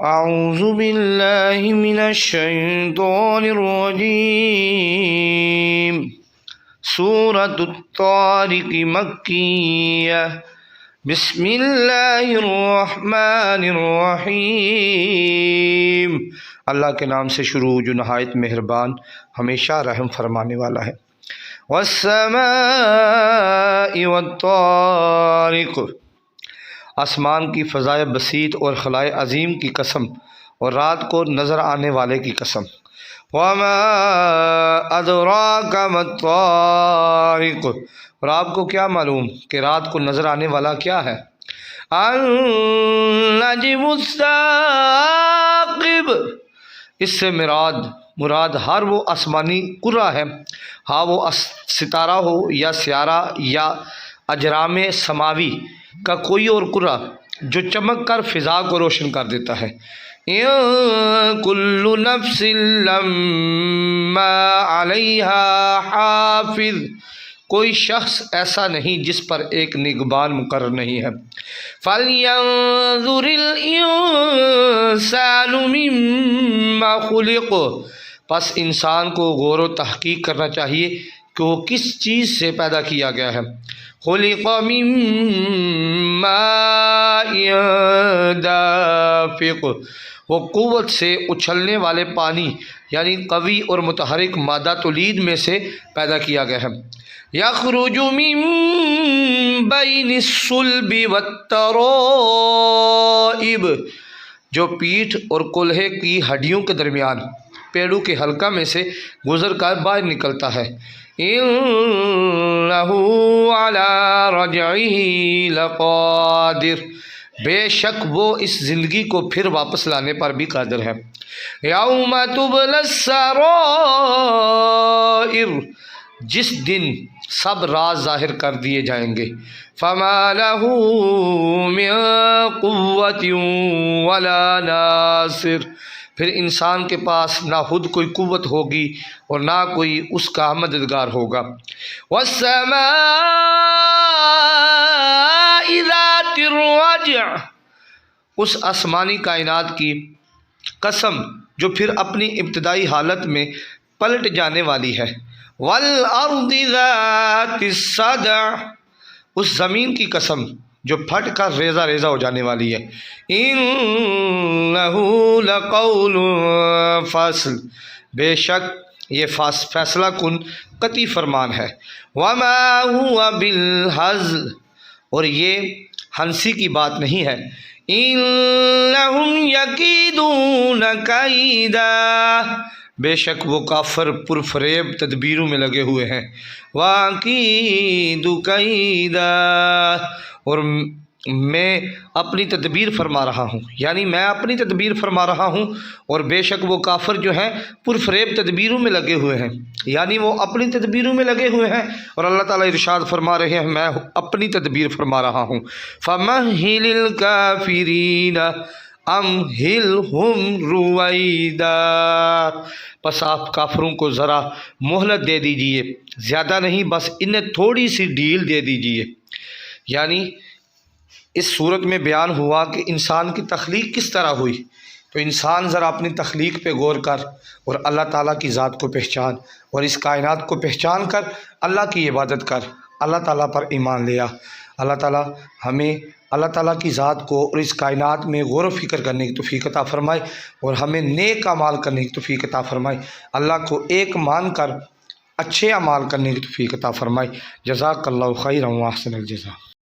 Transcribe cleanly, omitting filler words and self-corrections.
اعوذ باللہ من الشیطان الرجیم سورة الطارق مکیہ بسم اللہ الرحمن الرحیم۔ اللہ کے نام سے شروع جو نہایت مہربان ہمیشہ رحم فرمانے والا ہے۔ والسماء والطارق، آسمان کی فضائے بسیط اور خلائے عظیم کی قسم، اور رات کو نظر آنے والے کی قسم۔ وما ادراک ما الطارق، اور آپ کو کیا معلوم کہ رات کو نظر آنے والا کیا ہے؟ النجم الثاقب، اس سے مراد ہر وہ آسمانی قرہ ہے، ہاں وہ ستارہ ہو یا سیارہ یا اجرام سماوی کا کوئی اور قرہ جو چمک کر فضا کو روشن کر دیتا ہے۔ کل نفس لما علیہا حافظ، کوئی شخص ایسا نہیں جس پر ایک نگہبان مقرر نہیں ہے۔ فَلْيَنظُرِ الْإِنسَانُ مِمَّا خُلِقَ، پس انسان کو غور و تحقیق کرنا چاہیے کہ وہ کس چیز سے پیدا کیا گیا ہے۔ خُلِقَ مِن مَاءٍ دَافِقٍ، وہ قوت سے اچھلنے والے پانی یعنی قوی اور متحرک مادہ تولید میں سے پیدا کیا گیا ہے۔ یخرج من بین الصلب والترائب، جو پیٹھ اور کلہے کی ہڈیوں کے درمیان پیڑوں کے حلقہ میں سے گزر کر باہر نکلتا ہے۔ انہ علی رجعہ لقادر، بے شک وہ اس زندگی کو پھر واپس لانے پر بھی قادر ہے۔ یوم تبلی السرائر، جس دن سب راز ظاہر کر دیے جائیں گے۔ فما لہ من قوت ولا ناصر، پھر انسان کے پاس نہ خود کوئی قوت ہوگی اور نہ کوئی اس کا مددگار ہوگا۔ والسماء ذات الرجع، اس آسمانی کائنات کی قسم جو پھر اپنی ابتدائی حالت میں پلٹ جانے والی ہے۔ والارض ذات الصدع، اس زمین کی قسم جو پھٹ کر ریزہ ریزہ ہو جانے والی ہے۔ انہ لقول فصل، بے شک یہ فیصلہ کن قطعی فرمان ہے۔ وما هو بالہزل، اور یہ ہنسی کی بات نہیں ہے۔ انہم یکیدون کیدا، بے شک وہ کافر پرفریب تدبیروں میں لگے ہوئے ہیں۔ وَأَكِيدُ كَيْدًا، اور میں اپنی تدبیر فرما رہا ہوں، یعنی میں اپنی تدبیر فرما رہا ہوں، اور بے شک وہ کافر جو ہیں پرفریب تدبیروں میں لگے ہوئے ہیں، یعنی وہ اپنی تدبیروں میں لگے ہوئے ہیں، اور اللہ تعالیٰ ارشاد فرما رہے ہیں میں اپنی تدبیر فرما رہا ہوں۔ فَمَهِّلِ الْكَافِرِينَ امہلہم رویدا، پس آپ کافروں کو ذرا مہلت دے دیجئے، زیادہ نہیں بس انہیں تھوڑی سی ڈھیل دے دیجئے۔ یعنی اس صورت میں بیان ہوا کہ انسان کی تخلیق کس طرح ہوئی، تو انسان ذرا اپنی تخلیق پہ غور کر اور اللہ تعالیٰ کی ذات کو پہچان، اور اس کائنات کو پہچان کر اللہ کی عبادت کر، اللہ تعالیٰ پر ایمان لیا۔ اللہ تعالیٰ ہمیں اللہ تعالیٰ کی ذات کو اور اس کائنات میں غور و فکر کرنے کی توفیق عطا فرمائے، اور ہمیں نیک اعمال کرنے کی توفیق عطا فرمائے۔ اللہ کو ایک مان کر اچھے اعمال کرنے کی توفیق عطا فرمائے۔ جزاک اللہ خیرا و احسن الجزاء۔